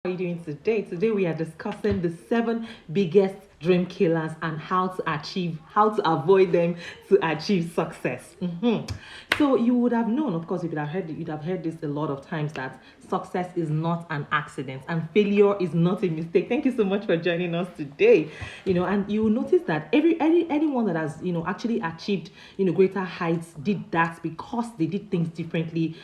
How are you doing today? Today we are discussing the 7 biggest dream killers and how to avoid them to achieve success. So you would have known, of course, you'd have heard this a lot of times that success is not an accident and failure is not a mistake. Thank you so much for joining us today. And you will notice that anyone that has actually achieved greater heights did that because they did things differently.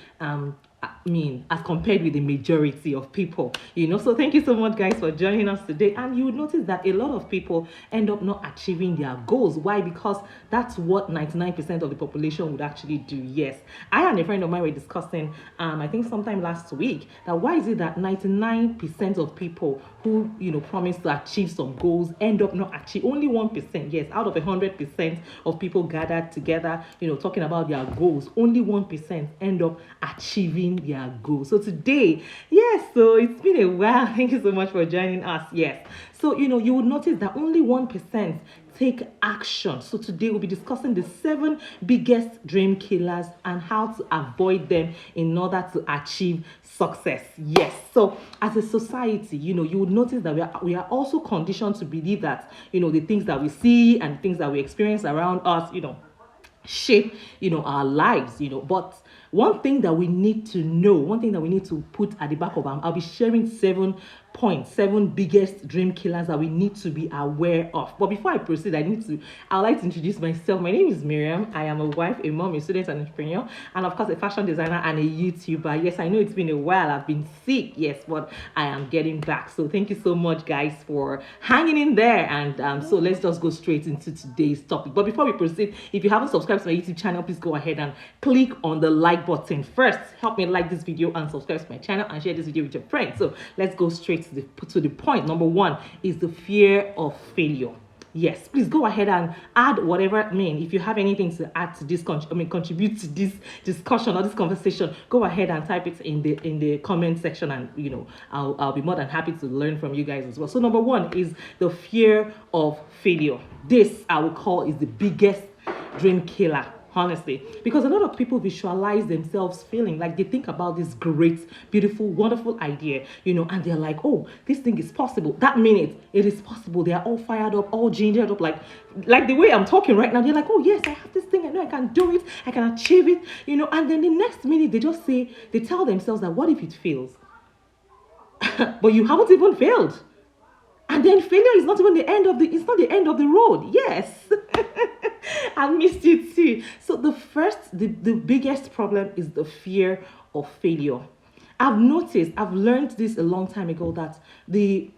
As compared with the majority of people. So thank you so much, guys, for joining us today. And you would notice that a lot of people end up not achieving their goals. Why? Because that's what 99% of the population would actually do. Yes, I and a friend of mine were discussing, I think sometime last week, that why is it that 99% of people who promise to achieve some goals end up not achieving, only 1%, yes, out of 100% of people gathered together, talking about their goals, only 1% end up achieving their goals. So today, yes, so it's been a while. Thank you so much for joining us. Yes, so you would notice that only 1% take action. So today we'll be discussing the 7 biggest dream killers and how to avoid them in order to achieve success. Yes, so as a society, you would notice that we are also conditioned to believe that the things that we see and things that we experience around us shape our lives. But one thing that we need to know, one thing that we need to put at the back of I'll be sharing 7 biggest dream killers that we need to be aware of. But before I proceed, I'd like to introduce myself. My name is Miriam. I am a wife, a mom, a student, an entrepreneur, and of course a fashion designer and a YouTuber. Yes, I know it's been a while. I've been sick, yes, but I am getting back. So thank you so much, guys, for hanging in there. And so let's just go straight into today's topic. But before we proceed, if you haven't subscribed to my YouTube channel, please go ahead and click on the like button. First, help me like this video and subscribe to my channel and share this video with your friends. So let's go straight to the point. Number 1 is the fear of failure. Yes, please go ahead and add whatever. If you have anything to add to this, contribute to this discussion or this conversation, go ahead and type it in the comment section, and I'll be more than happy to learn from you guys as well. So number 1 is the fear of failure. This I would call is the biggest dream killer, honestly, because a lot of people visualize themselves failing. Like, they think about this great, beautiful, wonderful idea, and they're like, oh, this thing is possible. That minute it is possible, they are all fired up, all gingered up, like the way I'm talking right now. They're like, oh yes, I have this thing, I know I can do it, I can achieve it, and then the next minute they tell themselves that, what if it fails? But you haven't even failed. And then failure is not even the end of the road. Yes. I missed it too. So the biggest problem is the fear of failure. I've learned this a long time ago, that it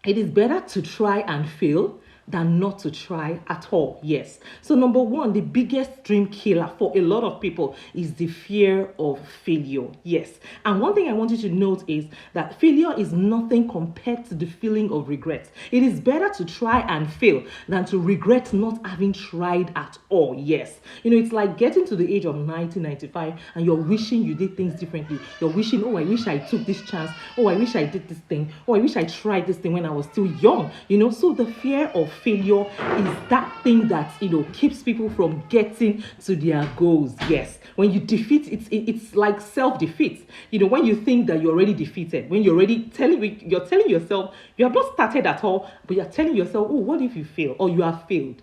is better to try and fail than not to try at all. Yes. So number 1, the biggest dream killer for a lot of people is the fear of failure. Yes. And one thing I want you to note is that failure is nothing compared to the feeling of regret. It is better to try and fail than to regret not having tried at all. Yes. It's like getting to the age of 1995 and you're wishing you did things differently. You're wishing, oh, I wish I took this chance. Oh, I wish I did this thing. Oh, I wish I tried this thing when I was still young. So the fear of failure is that thing that keeps people from getting to their goals. Yes, when you defeat, it's like self-defeat. When you think that you're already defeated, when you're telling yourself you have not started at all, but you're telling yourself, oh, what if you fail, or you have failed?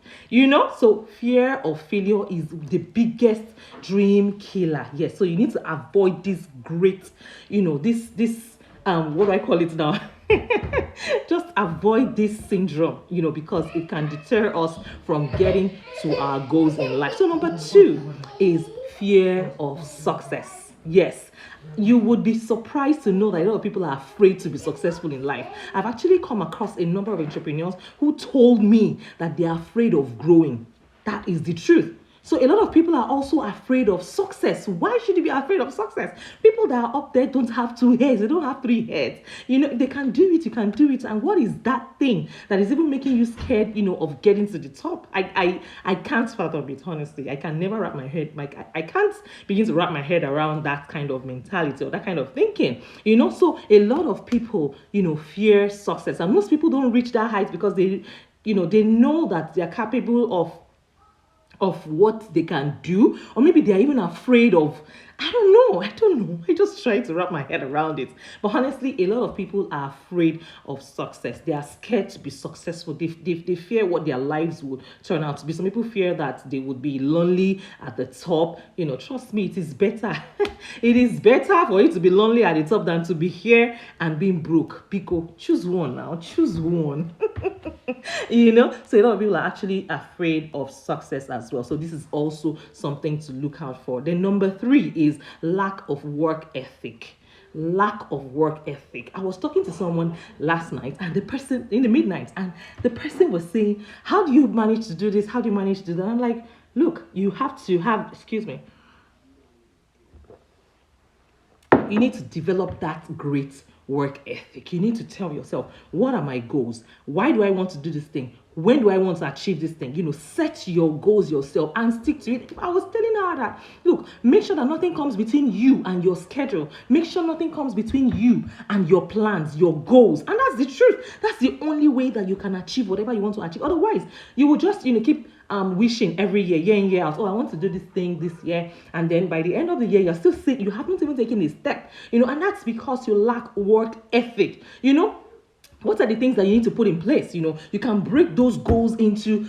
So fear of failure is the biggest dream killer. Yes, so you need to avoid this great, this what do I call it now? Just avoid this syndrome, because it can deter us from getting to our goals in life. So number 2 is fear of success. Yes, you would be surprised to know that a lot of people are afraid to be successful in life. I've actually come across a number of entrepreneurs who told me that they are afraid of growing. That is the truth. So a lot of people are also afraid of success. Why should you be afraid of success? People that are up there don't have 2 heads. They don't have 3 heads. They can do it. You can do it. And what is that thing that is even making you scared, of getting to the top? I can't fathom it, honestly. I can never wrap my head. I can't begin to wrap my head around that kind of mentality or that kind of thinking. So a lot of people, fear success. And most people don't reach that height because they know that they're capable of what they can do, or maybe they're even afraid of I don't know. I don't know. I just try to wrap my head around it. But honestly, a lot of people are afraid of success. They are scared to be successful. They fear what their lives would turn out to be. Some people fear that they would be lonely at the top. Trust me, it is better. It is better for you to be lonely at the top than to be here and being broke. Pico, choose one now. Choose one. So a lot of people are actually afraid of success as well. So this is also something to look out for. Then number 3 is lack of work ethic. Lack of work ethic. I was talking to someone last night, and the person in the midnight, and the person was saying, how do you manage to do this? How do you manage to do that? I'm like, look, you have to have, excuse me, you need to develop that great work ethic. You need to tell yourself, what are my goals? Why do I want to do this thing? When do I want to achieve this thing? Set your goals yourself and stick to it. I was telling her that, look, make sure that nothing comes between you and your schedule. Make sure nothing comes between you and your plans, your goals. And that's the truth. That's the only way that you can achieve whatever you want to achieve. Otherwise, you will just, keep wishing every year in, year out, oh, I want to do this thing this year, and then by the end of the year, you're still sick, you haven't even taken a step, and that's because you lack work ethic. What are the things that you need to put in place? You can break those goals into,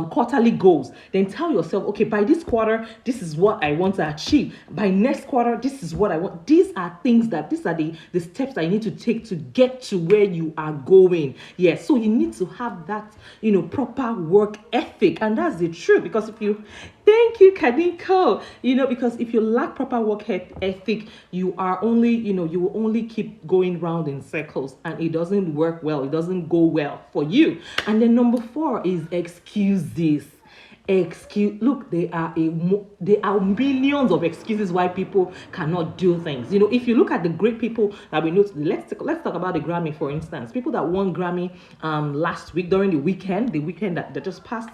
quarterly goals. Then tell yourself, okay, by this quarter, this is what I want to achieve. By next quarter, this is what I want. These are the steps that you need to take to get to where you are going. Yes. So you need to have that, proper work ethic. And that's the truth, because thank you, Kaniko. Because if you lack proper work ethic, you will only keep going round in circles, and it doesn't work well. It doesn't go well for you. And then number 4 is excuses. Look, there are millions of excuses why people cannot do things. If you look at the great people that we know, let's talk about the Grammy, for instance. People that won Grammy last week during the weekend that just passed.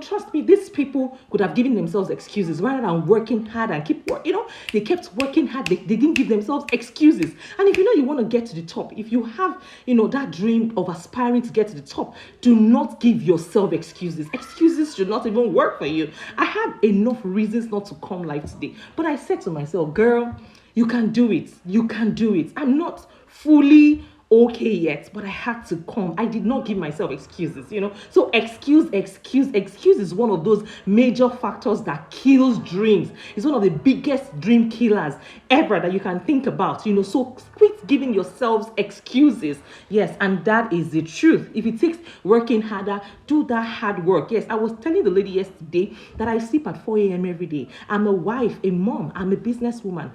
Trust me, these people could have given themselves excuses rather than working hard and keep working. They kept working hard. They didn't give themselves excuses. And if you want to get to the top, if you have that dream of aspiring to get to the top, do not give yourself excuses. Excuses should not even work for you. I had enough reasons not to come live today, but I said to myself, girl, you can do it. You can do it. I'm not fully okay yet, but I had to come. I did not give myself excuses. So excuse is one of those major factors that kills dreams. It's one of the biggest dream killers ever that you can think about. So quit giving yourselves excuses. Yes, and that is the truth. If it takes working harder, do that hard work. Yes, I was telling the lady yesterday that I sleep at 4 a.m. every day. I'm a wife, a mom, I'm a businesswoman.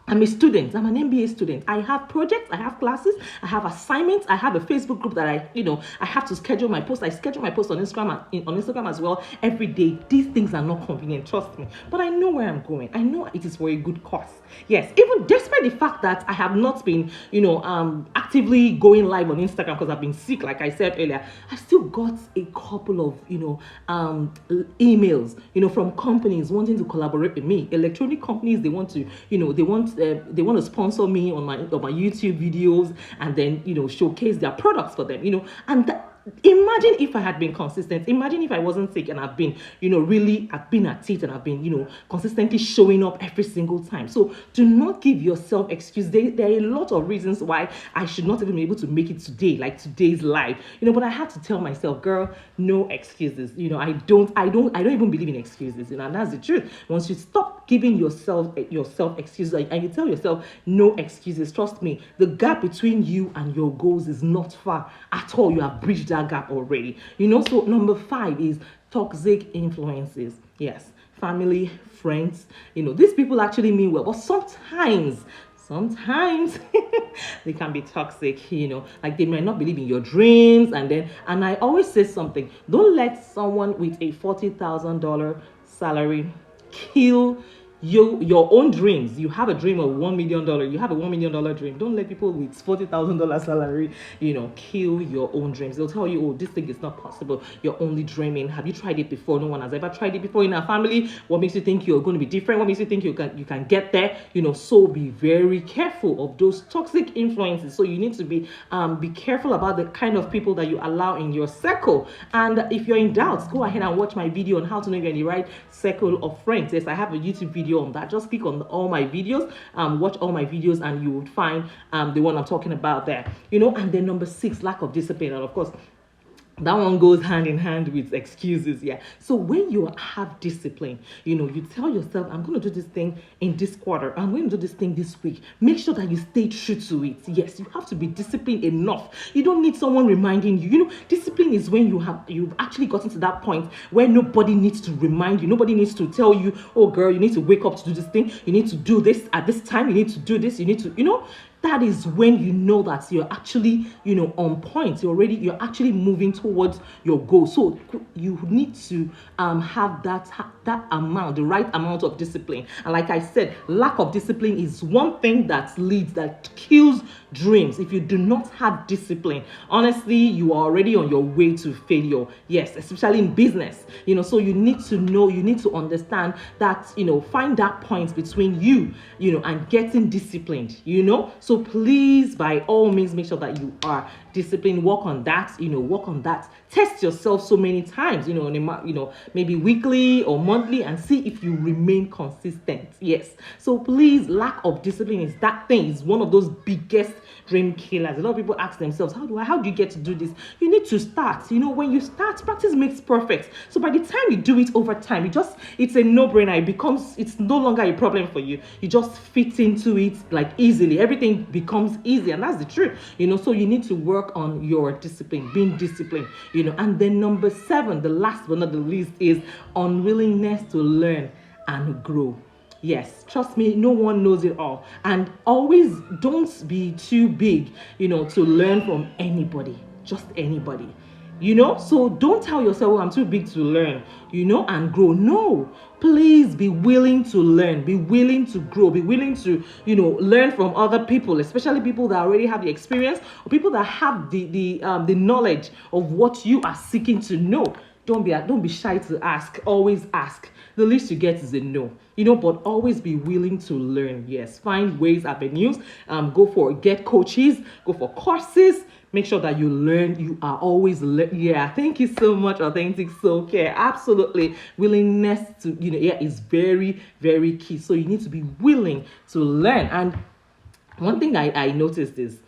I'm a student. I'm an MBA student. I have projects. I have classes. I have assignments. I have a Facebook group that I have to schedule my post. I schedule my post on Instagram as well every day. These things are not convenient, trust me. But I know where I'm going. I know it is for a good cause. Yes, even despite the fact that I have not been, actively going live on Instagram because I've been sick, like I said earlier, I still got a couple of, emails, from companies wanting to collaborate with me. Electronic companies, they want to, they want to sponsor me on my YouTube videos, and then showcase their products for them, and imagine if I had been consistent. Imagine if I wasn't sick and I've been, I've been at it, and I've been, consistently showing up every single time. So do not give yourself excuse. There are a lot of reasons why I should not even be able to make it today, like today's live, but I had to tell myself, girl, no excuses. I don't even believe in excuses, and that's the truth. Once you stop giving yourself excuses and you tell yourself no excuses, trust me, the gap between you and your goals is not far at all. You have bridged that gap already. So number 5 is toxic influences. Yes, family, friends. These people actually mean well, but sometimes they can be toxic. Like they might not believe in your dreams, and I always say something: don't let someone with a $40,000 salary kill your own dreams. You have a dream of $1 million. You have a $1 million dream. Don't let people with $40,000 salary, kill your own dreams. They'll tell you, oh, this thing is not possible. You're only dreaming. Have you tried it before? No one has ever tried it before in our family. What makes you think you're going to be different? What makes you think you can get there? So be very careful of those toxic influences. So you need to be careful about the kind of people that you allow in your circle. And if you're in doubt, go ahead and watch my video on how to know you're in the right circle of friends. Yes, I have a YouTube video video on that. Just click on all my videos, watch all my videos, and you would find the one I'm talking about there. And then number 6, lack of discipline. And of course, that one goes hand in hand with excuses. Yeah. So when you have discipline, you tell yourself, I'm going to do this thing in this quarter, I'm going to do this thing this week. Make sure that you stay true to it. Yes, you have to be disciplined enough. You don't need someone reminding you. Discipline is when you've actually gotten to that point where nobody needs to remind you. Nobody needs to tell you, oh girl, you need to wake up to do this thing, you need to do this at this time, you need to do this, you need to, that is when you know that you're actually, on point. You're actually moving towards your goal. So you need to have that amount, the right amount of discipline. And like I said, lack of discipline is one thing that kills dreams. If you do not have discipline, honestly, you are already on your way to failure. Yes, especially in business. So you need to know, you need to understand that, find that point between you, and getting disciplined, So please, by all means, make sure that you are disciplined. Work on that, work on that. Test yourself so many times, maybe weekly or monthly, and see if you remain consistent. Yes. So please, lack of discipline is one of those biggest dream killers. A lot of people ask themselves, how do you get to do this? You need to start. When you start, practice makes perfect. So by the time you do it over time, it's a no-brainer. It's no longer a problem for you. You just fit into it like easily. Everything becomes easy, and that's the truth. So you need to work on your discipline, being disciplined, and then number 7, the last but not the least, is unwillingness to learn and grow. Yes, trust me, no one knows it all. And always don't be too big, to learn from anybody, just anybody. So don't tell yourself, I'm too big to learn, and grow. No, please be willing to learn, be willing to grow, be willing to, learn from other people, especially people that already have the experience, or people that have the knowledge of what you are seeking to know. Don't be shy to ask. Always ask. The least you get is a no. But always be willing to learn. Yes, find ways, avenues. Get coaches, go for courses. Make sure that you learn. You are always yeah. Thank you so much, Authentic Soul Care. Absolutely, willingness to is very, very key. So you need to be willing to learn. And one thing I noticed is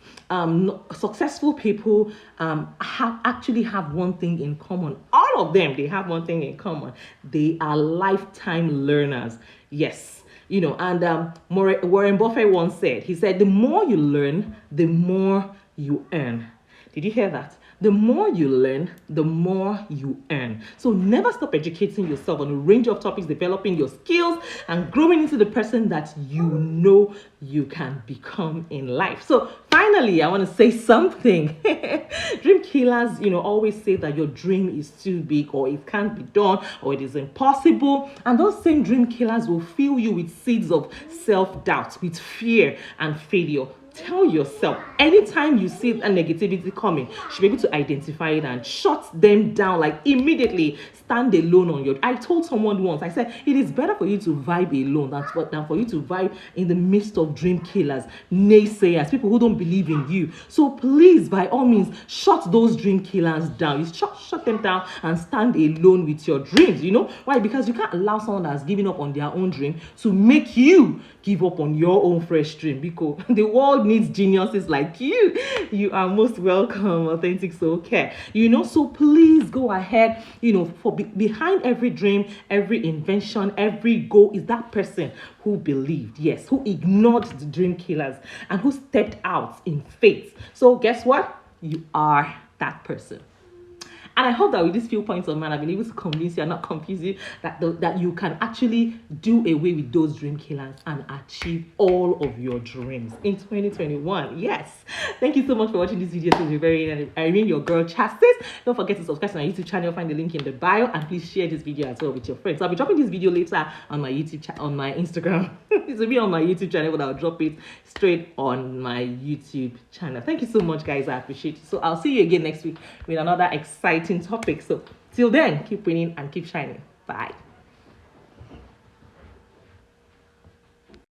successful people have one thing in common. All of them, they have one thing in common. They are lifetime learners. Yes. And Warren Buffett once said, he said, the more you learn, the more you earn. Did you hear that? The more you learn, the more you earn. So never stop educating yourself on a range of topics, developing your skills and growing into the person that you can become in life. So finally, I want to say something. Dream killers, always say that your dream is too big, or it can't be done, or it is impossible. And those same dream killers will fill you with seeds of self-doubt, with fear and failure. Tell yourself, anytime you see a negativity coming, you should be able to identify it and shut them down, like immediately. Stand alone on your. I told someone once, I said, it is better for you to vibe alone than for you to vibe in the midst of dream killers, naysayers, people who don't believe in you. So please, by all means, shut those dream killers down. You shut them down and stand alone with your dreams. Why? Because you can't allow someone that's giving up on their own dream to make you give up on your own fresh dream, because the world needs geniuses like you. You are most welcome, Authentic Soul Care. So please go ahead. Behind every dream, every invention, every goal is that person who believed, yes, who ignored the dream killers and who stepped out in faith. So guess what? You are that person. And I hope that with these few points of mine, I've been able to convince you and not confuse you that you can actually do away with those dream killers and achieve all of your dreams in 2021. Yes. Thank you so much for watching this video. To be very, I mean, your girl Chassis. Don't forget to subscribe to my YouTube channel. Find the link in the bio, and please share this video as well with your friends. So I'll be dropping this video later on my on my Instagram. It will be on my YouTube channel, but I'll drop it straight on my YouTube channel. Thank you so much, guys. I appreciate it. So I'll see you again next week with another exciting topic. So till then, keep winning and keep shining. Bye.